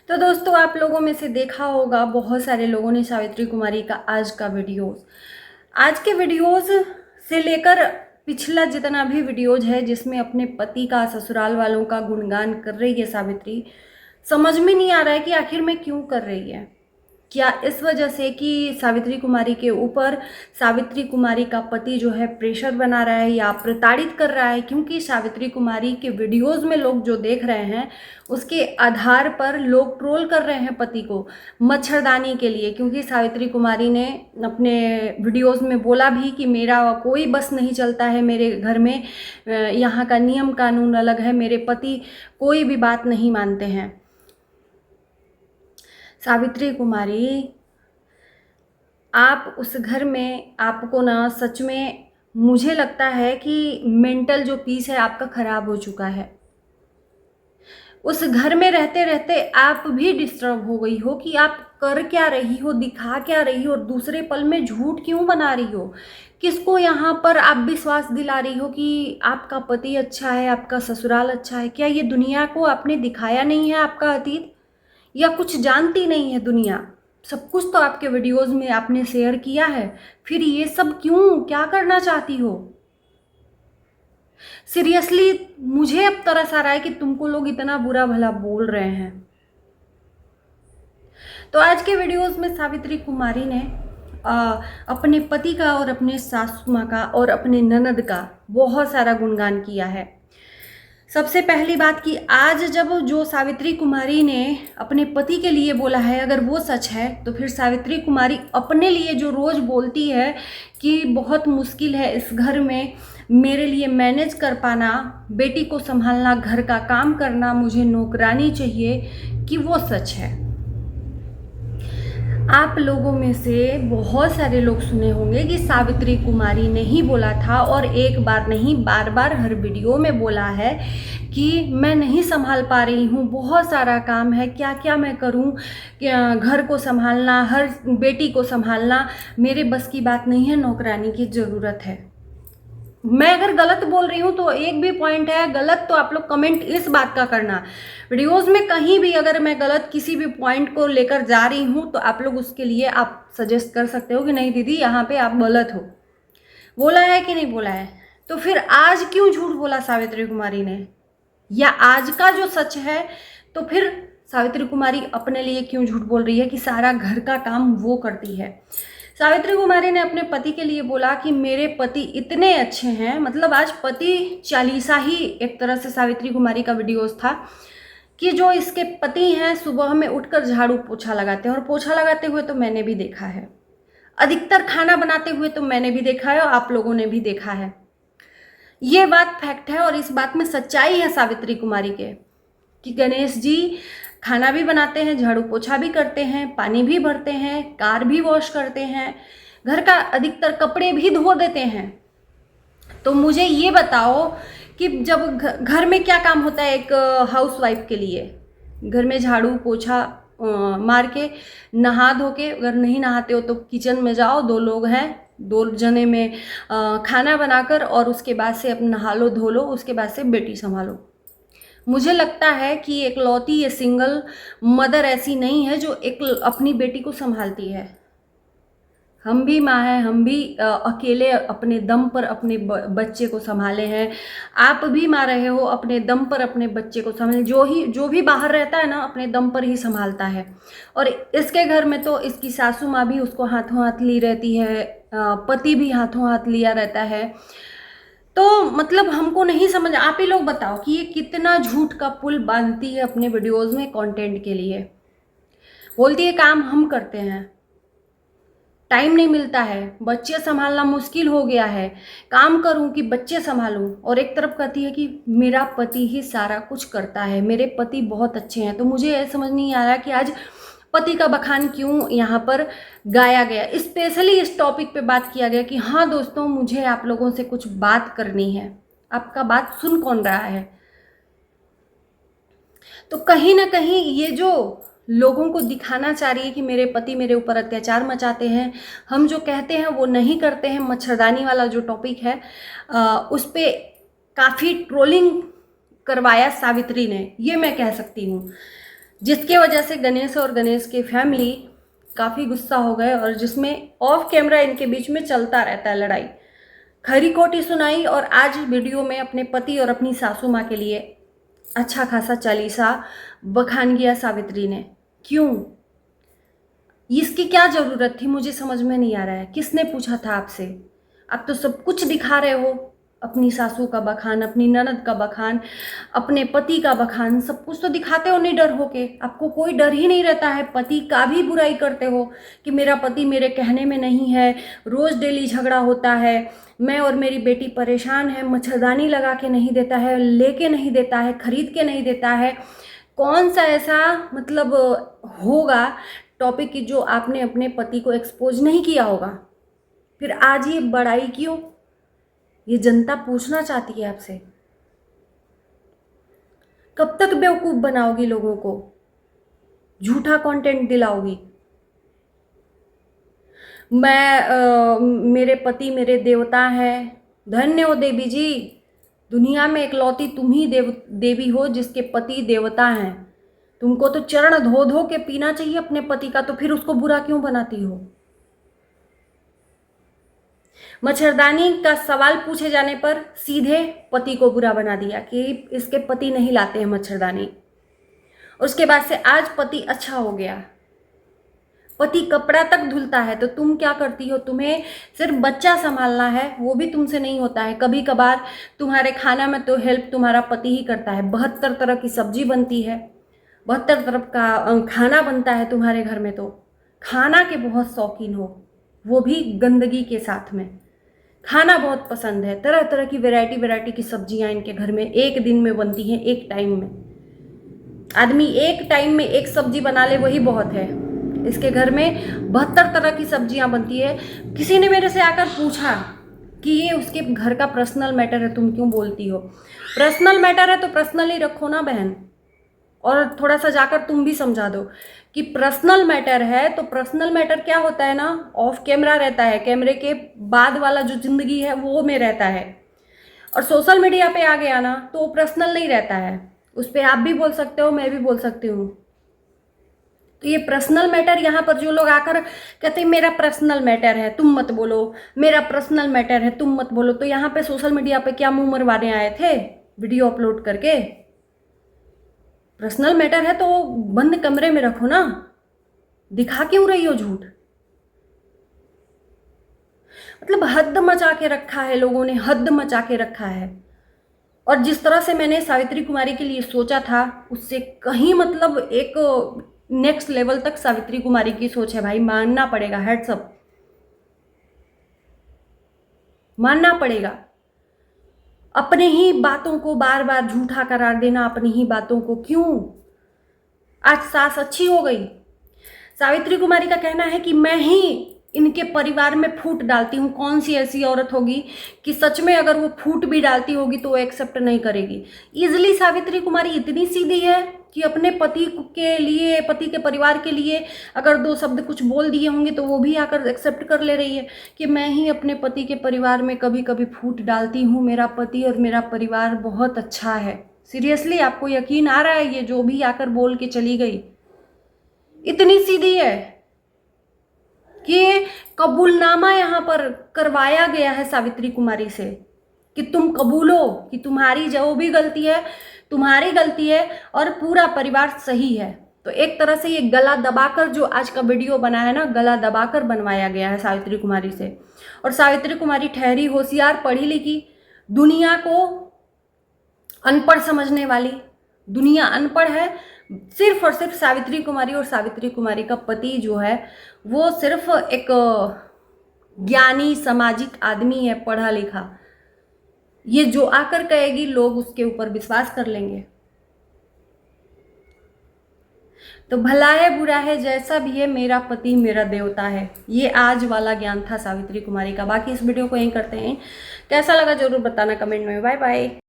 तो दोस्तों, आप लोगों में से देखा होगा, बहुत सारे लोगों ने सावित्री कुमारी का आज के वीडियोस से लेकर पिछला जितना भी वीडियोज है जिसमें अपने पति का, ससुराल वालों का गुणगान कर रही है सावित्री। समझ में नहीं आ रहा है कि आखिर में क्यों कर रही है। क्या इस वजह से कि सावित्री कुमारी के ऊपर सावित्री कुमारी का पति जो है प्रेशर बना रहा है या प्रताड़ित कर रहा है? क्योंकि सावित्री कुमारी के वीडियोस में लोग जो देख रहे हैं उसके आधार पर लोग ट्रोल कर रहे हैं पति को मच्छरदानी के लिए। क्योंकि सावित्री कुमारी ने अपने वीडियोस में बोला भी कि मेरा कोई बस नहीं चलता है, मेरे घर में यहाँ का नियम कानून अलग है, मेरे पति कोई भी बात नहीं मानते हैं। सावित्री कुमारी, आप उस घर में, आपको ना सच में मुझे लगता है कि मेंटल जो पीस है आपका खराब हो चुका है। उस घर में रहते रहते आप भी डिस्टर्ब हो गई हो कि आप कर क्या रही हो, दिखा क्या रही हो, और दूसरे पल में झूठ क्यों बना रही हो। किसको यहाँ पर आप विश्वास दिला रही हो कि आपका पति अच्छा है, आपका ससुराल अच्छा है? क्या ये दुनिया को आपने दिखाया नहीं है आपका अतीत, या कुछ जानती नहीं है दुनिया? सब कुछ तो आपके वीडियोस में आपने शेयर किया है, फिर ये सब क्यों, क्या करना चाहती हो? सीरियसली मुझे अब तरस आ रहा है कि तुमको लोग इतना बुरा भला बोल रहे हैं। तो आज के वीडियोस में सावित्री कुमारी ने अपने पति का और अपने सासू माँ का और अपने ननद का बहुत सारा गुणगान किया है। सबसे पहली बात कि आज जब जो सावित्री कुमारी ने अपने पति के लिए बोला है, अगर वो सच है तो फिर सावित्री कुमारी अपने लिए जो रोज़ बोलती है कि बहुत मुश्किल है इस घर में मेरे लिए मैनेज कर पाना, बेटी को संभालना, घर का काम करना, मुझे नौकरानी चाहिए, कि वो सच है। आप लोगों में से बहुत सारे लोग सुने होंगे कि सावित्री कुमारी ने ही बोला था, और एक बार नहीं बार बार हर वीडियो में बोला है कि मैं नहीं संभाल पा रही हूँ, बहुत सारा काम है, क्या क्या मैं करूँ, घर को संभालना, हर बेटी को संभालना मेरे बस की बात नहीं है, नौकरानी की ज़रूरत है। मैं अगर गलत बोल रही हूँ तो एक भी पॉइंट है गलत तो आप लोग कमेंट इस बात का करना। वीडियोस में कहीं भी अगर मैं गलत किसी भी पॉइंट को लेकर जा रही हूँ तो आप लोग उसके लिए आप सजेस्ट कर सकते हो कि नहीं दीदी यहाँ पे आप गलत हो। बोला है कि नहीं बोला है? तो फिर आज क्यों झूठ बोला सावित्री कुमारी ने, या आज का जो सच है तो फिर सावित्री कुमारी अपने लिए क्यों झूठ बोल रही है कि सारा घर का काम वो करती है? सावित्री कुमारी ने अपने पति के लिए बोला कि मेरे पति इतने अच्छे हैं, मतलब आज पति चालीसा ही एक तरह से सावित्री कुमारी का वीडियोस था कि जो इसके पति हैं सुबह में उठकर झाड़ू पोछा लगाते हैं, और पोछा लगाते हुए तो मैंने भी देखा है, अधिकतर खाना बनाते हुए तो मैंने भी देखा है और आप लोगों ने भी देखा है। ये बात फैक्ट है और इस बात में सच्चाई है सावित्री कुमारी के कि गणेश जी खाना भी बनाते हैं, झाड़ू पोछा भी करते हैं, पानी भी भरते हैं, कार भी वॉश करते हैं, घर का अधिकतर कपड़े भी धो देते हैं। तो मुझे ये बताओ कि जब घर में क्या काम होता है एक हाउसवाइफ के लिए? घर में झाड़ू पोछा मार के, नहा धो के, अगर नहीं नहाते हो तो किचन में जाओ, 2 लोग हैं, 2 जने में खाना बनाकर, और उसके बाद से अपना नहा लो, धो लो, उसके बाद से बेटी संभालो। मुझे लगता है कि एकलौती ये सिंगल मदर ऐसी नहीं है जो एक अपनी बेटी को संभालती है। हम भी माँ हैं, हम भी अकेले अपने दम पर अपने बच्चे को संभाले हैं। आप भी माँ रहे हो, अपने दम पर अपने बच्चे को संभाले। जो भी बाहर रहता है ना अपने दम पर ही संभालता है। और इसके घर में तो इसकी सासू माँ भी उसको हाथों हाथ ली रहती है, पति भी हाथों हाथ लिया रहता है। तो मतलब हमको नहीं समझ, आप ही लोग बताओ कि ये कितना झूठ का पुल बांधती है अपने वीडियोस में कंटेंट के लिए। बोलती है काम हम करते हैं, टाइम नहीं मिलता है, बच्चे संभालना मुश्किल हो गया है, काम करूं कि बच्चे संभालूं, और एक तरफ कहती है कि मेरा पति ही सारा कुछ करता है, मेरे पति बहुत अच्छे हैं। तो मुझे ये समझ नहीं आ रहा कि आज पति का बखान क्यों यहाँ पर गाया गया, स्पेशली इस टॉपिक पे बात किया गया कि हाँ दोस्तों मुझे आप लोगों से कुछ बात करनी है। आपका बात सुन कौन रहा है? तो कहीं ना कहीं ये जो लोगों को दिखाना चाह रही है कि मेरे पति मेरे ऊपर अत्याचार मचाते हैं, हम जो कहते हैं वो नहीं करते हैं, मच्छरदानी वाला जो टॉपिक है उस पर काफ़ी ट्रोलिंग करवाया सावित्री ने, ये मैं कह सकती हूँ। जिसकी वजह से गणेश और गणेश की फैमिली काफ़ी गुस्सा हो गए और जिसमें ऑफ कैमरा इनके बीच में चलता रहता है लड़ाई। खरी खोटी सुनाई और आज वीडियो में अपने पति और अपनी सासू माँ के लिए अच्छा खासा चालीसा बखान किया सावित्री ने। क्यों? इसकी क्या ज़रूरत थी? मुझे समझ में नहीं आ रहा है। किसने पूछा था आपसे? आप तो सब कुछ दिखा रहे हो, अपनी सासू का बखान, अपनी ननद का बखान, अपने पति का बखान, सब कुछ तो दिखाते हो निडर होके। आपको कोई डर ही नहीं रहता है। पति का भी बुराई करते हो कि मेरा पति मेरे कहने में नहीं है, रोज़ डेली झगड़ा होता है, मैं और मेरी बेटी परेशान है, मच्छरदानी लगा के नहीं देता है, लेके नहीं देता है, खरीद के नहीं देता है। कौन सा ऐसा मतलब होगा टॉपिक की जो आपने अपने पति को एक्सपोज नहीं किया होगा? फिर आज ये बड़ाई क्यों? ये जनता पूछना चाहती है आपसे। कब तक बेवकूफ़ बनाओगी लोगों को? झूठा कंटेंट दिलाओगी? मेरे पति मेरे देवता हैं। धन्य हो देवी जी, दुनिया में इकलौती तुम ही देवी हो जिसके पति देवता हैं। तुमको तो चरण धो धो के पीना चाहिए अपने पति का, तो फिर उसको बुरा क्यों बनाती हो? मच्छरदानी का सवाल पूछे जाने पर सीधे पति को बुरा बना दिया कि इसके पति नहीं लाते हैं मच्छरदानी। उसके बाद से आज पति अच्छा हो गया। पति कपड़ा तक धुलता है तो तुम क्या करती हो? तुम्हें सिर्फ बच्चा संभालना है, वो भी तुमसे नहीं होता है। कभी कभार तुम्हारे खाना में तो हेल्प तुम्हारा पति ही करता है। 72 तरह की सब्जी बनती है, 72 तरह का खाना बनता है तुम्हारे घर में। तो खाना के बहुत शौकीन हो, वो भी गंदगी के साथ में। खाना बहुत पसंद है, तरह तरह की वैरायटी की सब्जियां इनके घर में एक दिन में बनती हैं, एक टाइम में। आदमी एक टाइम में एक सब्जी बना ले वही बहुत है। इसके घर में 72 तरह की सब्जियां बनती है। किसी ने मेरे से आकर पूछा कि ये उसके घर का पर्सनल मैटर है, तुम क्यों बोलती हो? पर्सनल मैटर है तो पर्सनल ही रखो ना बहन। और थोड़ा सा जाकर तुम भी समझा दो कि पर्सनल मैटर है तो पर्सनल मैटर क्या होता है ना, ऑफ कैमरा रहता है, कैमरे के बाद वाला जो जिंदगी है वो में रहता है। और सोशल मीडिया पे आ गया ना तो वो पर्सनल नहीं रहता है। उस पर आप भी बोल सकते हो, मैं भी बोल सकती हूँ। तो ये पर्सनल मैटर यहाँ पर जो लोग आकर कहते हैं मेरा पर्सनल मैटर है तुम मत बोलो, मेरा पर्सनल मैटर है तुम मत बोलो, तो यहाँ पे सोशल मीडिया पे क्या मुंह मरवाने आए थे वीडियो अपलोड करके? पर्सनल मैटर है तो बंद कमरे में रखो ना, दिखा क्यों रही हो झूठ? मतलब हद मचा के रखा है लोगों ने, हद मचा के रखा है। और जिस तरह से मैंने सावित्री कुमारी के लिए सोचा था उससे कहीं मतलब एक नेक्स्ट लेवल तक सावित्री कुमारी की सोच है भाई, मानना पड़ेगा। हेड्स अप, मानना पड़ेगा। अपने ही बातों को बार बार झूठा करार देना, अपनी ही बातों को क्यों? आज सास अच्छी हो गई। सावित्री कुमारी का कहना है कि मैं ही इनके परिवार में फूट डालती हूँ। कौन सी ऐसी औरत होगी कि सच में अगर वो फूट भी डालती होगी तो वो एक्सेप्ट नहीं करेगी? इजिली सावित्री कुमारी इतनी सीधी है कि अपने पति के लिए, पति के परिवार के लिए अगर 2 शब्द कुछ बोल दिए होंगे तो वो भी आकर एक्सेप्ट कर ले रही है कि मैं ही अपने पति के परिवार में कभी कभी फूट डालती हूँ, मेरा पति और मेरा परिवार बहुत अच्छा है। सीरियसली आपको यकीन आ रहा है ये जो भी आकर बोल के चली गई? इतनी सीधी है कि कबूलनामा यहाँ पर करवाया गया है सावित्री कुमारी से कि तुम कबूलो कि तुम्हारी जो भी गलती है तुम्हारी गलती है और पूरा परिवार सही है। तो एक तरह से ये गला दबाकर जो आज का वीडियो बना है ना, गला दबाकर बनवाया गया है सावित्री कुमारी से। और सावित्री कुमारी ठहरी होशियार, पढ़ी लिखी, दुनिया को अनपढ़ समझने वाली, दुनिया अनपढ़ है। सिर्फ और सिर्फ सावित्री कुमारी और सावित्री कुमारी का पति जो है वो सिर्फ एक ज्ञानी सामाजिक आदमी है, पढ़ा लिखा। ये जो आकर कहेगी लोग उसके ऊपर विश्वास कर लेंगे। तो भला है बुरा है जैसा भी है, मेरा पति मेरा देवता है। ये आज वाला ज्ञान था सावित्री कुमारी का। बाकी इस वीडियो को यहीं करते हैं। कैसा लगा जरूर बताना कमेंट में। Bye bye.